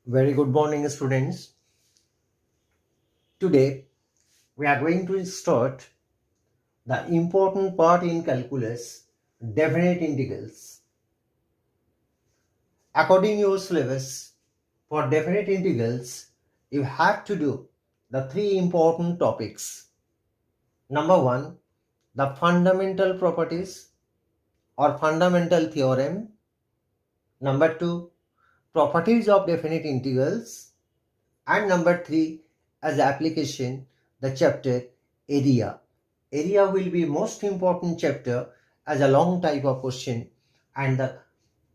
Very good morning, students. Today, we are going to start the important part in calculus, definite integrals. According to your syllabus, for definite integrals, you have to do the three important topics. Number one, the fundamental properties or fundamental theorem. Number two, properties of definite integrals. And number three, as application, the chapter area. Area will be most important chapter as a long type of question and the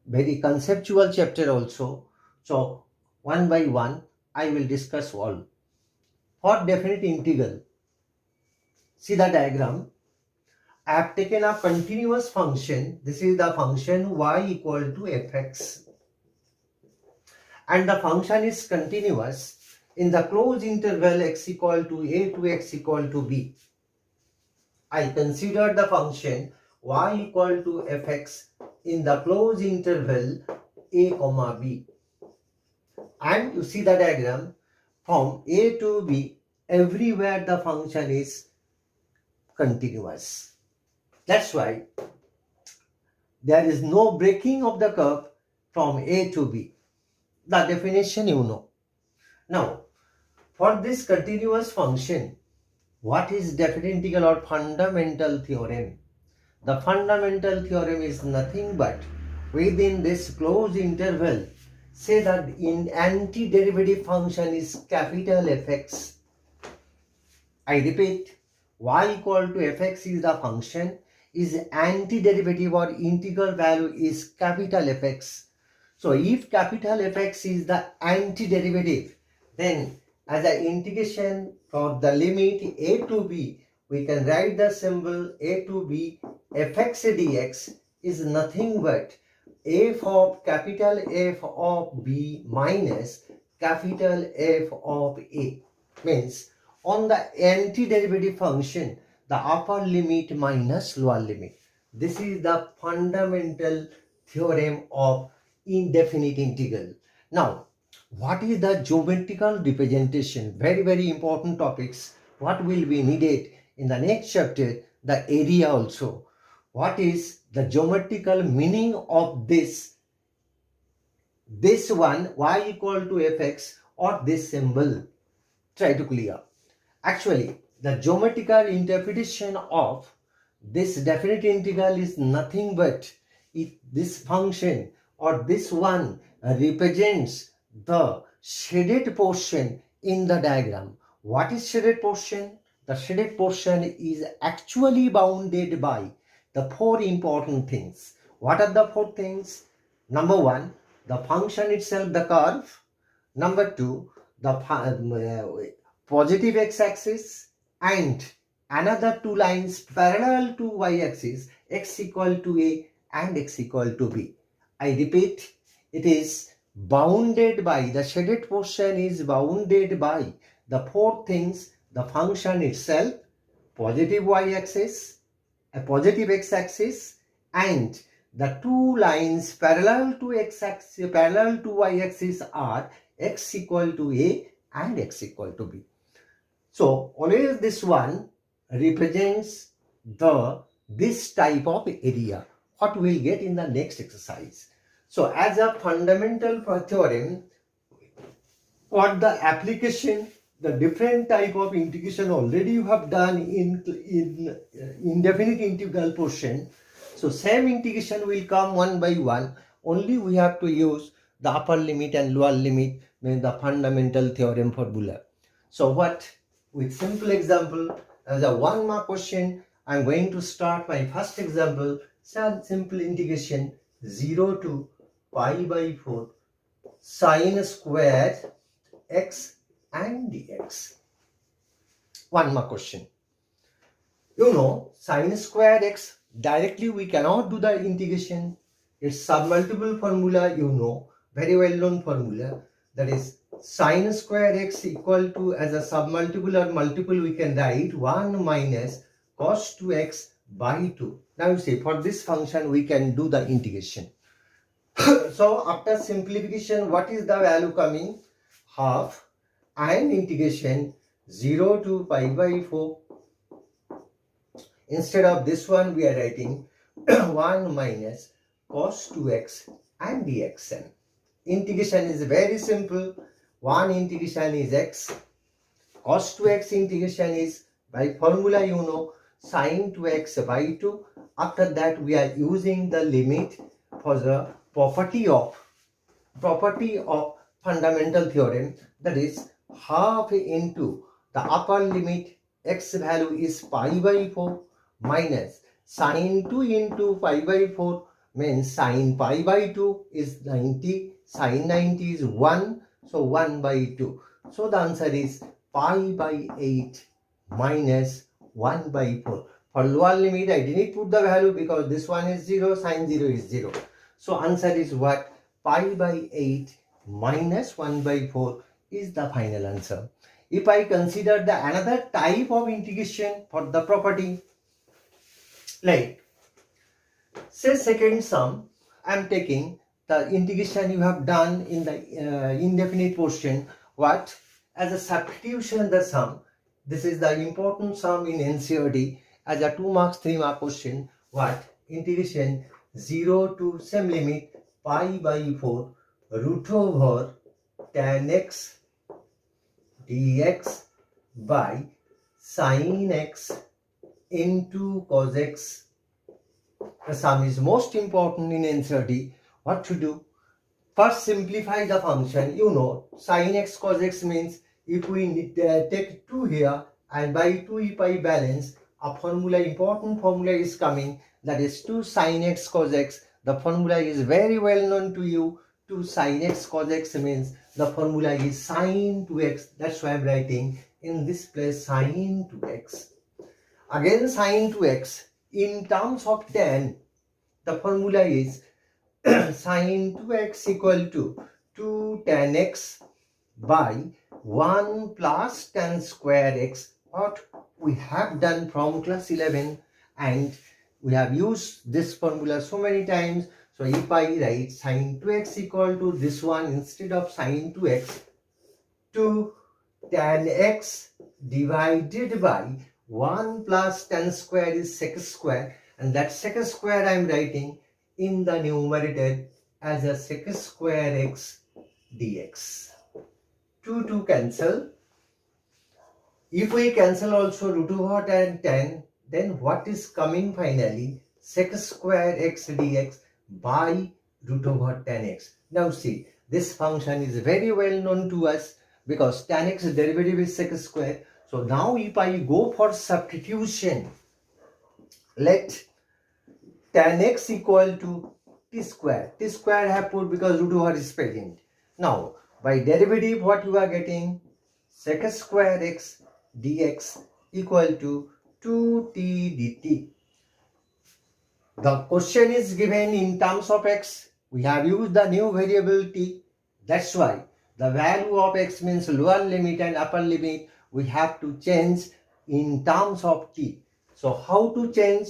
very conceptual chapter also. So one by one, I will discuss all. For definite integral, see the diagram. I have taken a continuous function. This is the function y equal to fx. And the function is continuous in the closed interval x equal to a to x equal to b. I consider the function y equal to fx in the closed interval a comma b. And you see the diagram, from a to b, everywhere the function is continuous. That's why there is no breaking of the curve from a to b. The definition you know. Now, for this continuous function, what is definite integral or fundamental theorem? The fundamental theorem is nothing but within this closed interval, say that in antiderivative function is capital Fx. I repeat, y equal to fx is the function, is antiderivative or integral value is capital Fx. So if capital Fx is the antiderivative, then as an integration of the limit a to b, we can write the symbol a to b fx dx is nothing but f of capital F of b minus capital F of a. Means on the antiderivative function, the upper limit minus lower limit. This is the fundamental theorem of indefinite integral. Now, what is the geometrical representation? Very, very important topics. What will be needed in the next chapter? The area also. What is the geometrical meaning of this one, y equal to fx, or this symbol? Try to clear. Actually, the geometrical interpretation of this definite integral is nothing but this function or this one represents the shaded portion in the diagram. What is shaded portion? The shaded portion is actually bounded by the four important things. What are the four things? Number one, the function itself, the curve. Number two, the positive x-axis and another two lines parallel to y-axis, x equal to a and x equal to b. I repeat, it is bounded by, the shaded portion is bounded by the four things: the function itself, positive y-axis, a positive x-axis, and the two lines parallel to x-axis, parallel to y-axis are x equal to a and x equal to b. So always this one represents this type of area. What we'll get in the next exercise. So as a fundamental theorem, what the application, the different type of integration already you have done in indefinite integral portion. So same integration will come one by one. Only we have to use the upper limit and lower limit, means the fundamental theorem formula. So what? With simple example, as a 1 mark question, I am going to start my first example. Simple integration 0 to pi by 4 sine square x and dx. 1 mark question. You know, sine square x, directly we cannot do the integration. It's submultiple formula, you know, very well known formula. That is sine square x equal to, as a submultiple or multiple, we can write 1 minus cos 2x by 2. Now you see, for this function we can do the integration. So after simplification, what is the value coming? Half and integration 0 to pi by 4. Instead of this one, we are writing 1 minus cos 2x and dxn. Integration is very simple. 1 integration is x. Cos 2x integration is by formula you know sin 2x by 2. After that we are using the limit for the property of fundamental theorem, that is half into the upper limit x value is pi by 4 minus sin 2 into pi by 4 means sin pi by 2 is 90, sin 90 is 1, so 1 by 2. So the answer is pi by 8 minus 1 by 4. For lower limit I didn't put the value because this one is 0, sin 0 is 0. So answer is what? Pi by 8 minus 1 by 4 is the final answer. If I consider the another type of integration for the property, like say second sum, I am taking the integration you have done in the indefinite portion, what? As a substitution the sum. This is the important sum in NCERT as a 2 marks 3 mark question. What? Integration 0 to same limit pi by 4 root over tan x dx by sin x into cos x. The sum is most important in NCERT. What to do? First simplify the function. You know sin x cos x means if we take 2 here and by 2 if I balance, a formula, important formula is coming, that is 2 sin x cos x. The formula is very well known to you. 2 sin x cos x means the formula is sin 2x. That's why I'm writing in this place sin 2x. Again sin 2x in terms of tan, the formula is sin 2x equal to 2 tan x by 1 plus tan square x. What we have done from class 11 and we have used this formula so many times. So if I write sin 2x equal to this one, instead of sin 2x, 2 tan x divided by 1 plus tan square is sec square, and that sec square I am writing in the numerator as a sec square x dx. 2 cancel. If we cancel also root over tan, then what is coming finally? Sec square x dx by root over tan x. Now see, this function is very well known to us because tan x derivative is sec square. So now if I go for substitution, let tan x equal to t square. T square I have put because root over is present. Now by derivative what you are getting? Sec square x dx equal to 2t dt. The question is given in terms of x. We have used the new variable t. That's why the value of x means lower limit and upper limit we have to change in terms of t. So how to change?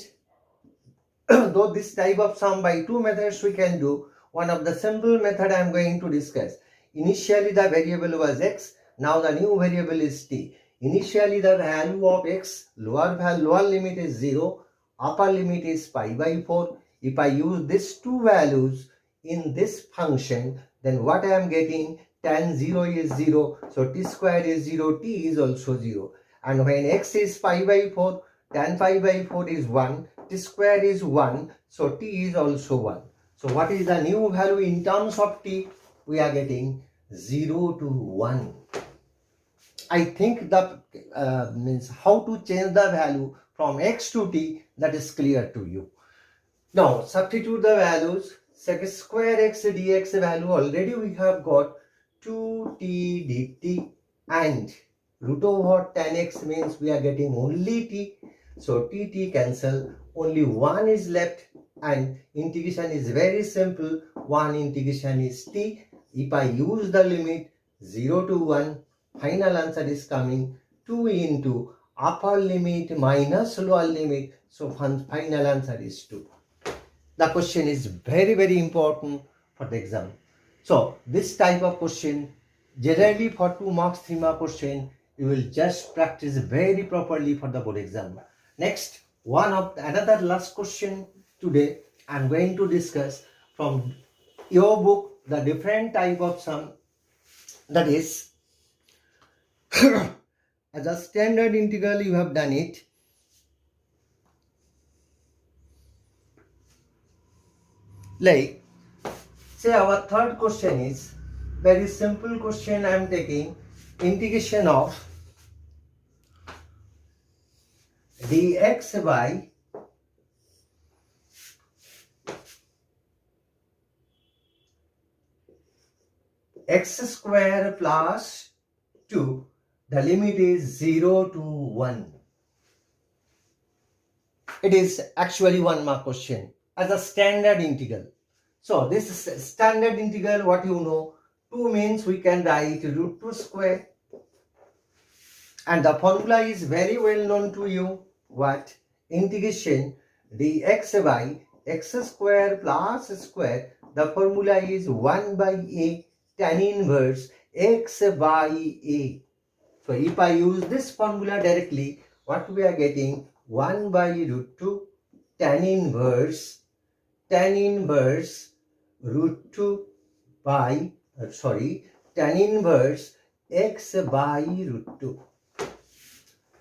Though this type of sum by 2 methods we can do, one of the simple method I am going to discuss. Initially the variable was x, now the new variable is t. Initially the value of x, lower limit is 0, upper limit is pi by 4. If I use these two values in this function, then what I am getting? Tan 0 is 0, so t square is 0, t is also 0. And when x is pi by 4, tan pi by 4 is 1, t square is 1, so t is also 1. So what is the new value in terms of t? We are getting 0 to 1. I think that means how to change the value from x to t, that is clear to you. Now substitute the values. Sec square x dx value already we have got 2t dt, and root over tan x means we are getting only t. So t cancel, only 1 is left, and integration is very simple. 1 integration is t. If I use the limit 0 to 1, final answer is coming 2 into upper limit minus lower limit. So final answer is 2. The question is very important for the exam. So this type of question, generally for 2 marks, 3 mark question, you will just practice very properly for the board exam. Next, another last question today, I'm going to discuss from your book the different type of sum, that is as a standard integral you have done it. Like, say our third question is very simple question. I am taking integration of dx by x square plus 2. The limit is 0 to 1. It is actually 1 mark question as a standard integral. So this is standard integral, what you know, 2 means we can write root 2 square. And the formula is very well known to you. What? Integration dx by x square plus square. The formula is 1 by a tan inverse x by a. So if I use this formula directly, what we are getting? 1 by root 2 tan inverse root 2 by, tan inverse x by root 2.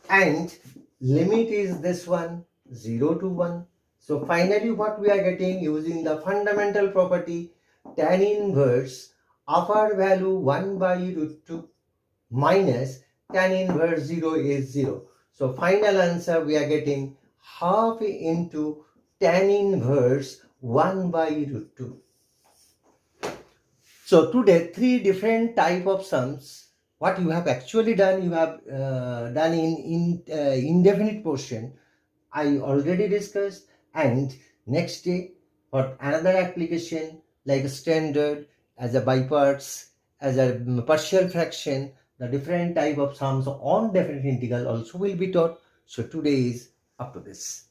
And limit is this one, 0 to 1. So finally what we are getting, using the fundamental property, tan inverse upper value 1 by root 2 minus tan inverse 0 is 0. So final answer we are getting half into tan inverse 1 by root 2. So today 3 different type of sums. What you have actually done, you have done in indefinite portion, I already discussed. And next day for another application like standard, as a by parts, as a partial fraction, the different type of sums on definite integral also will be taught. So today is up to this.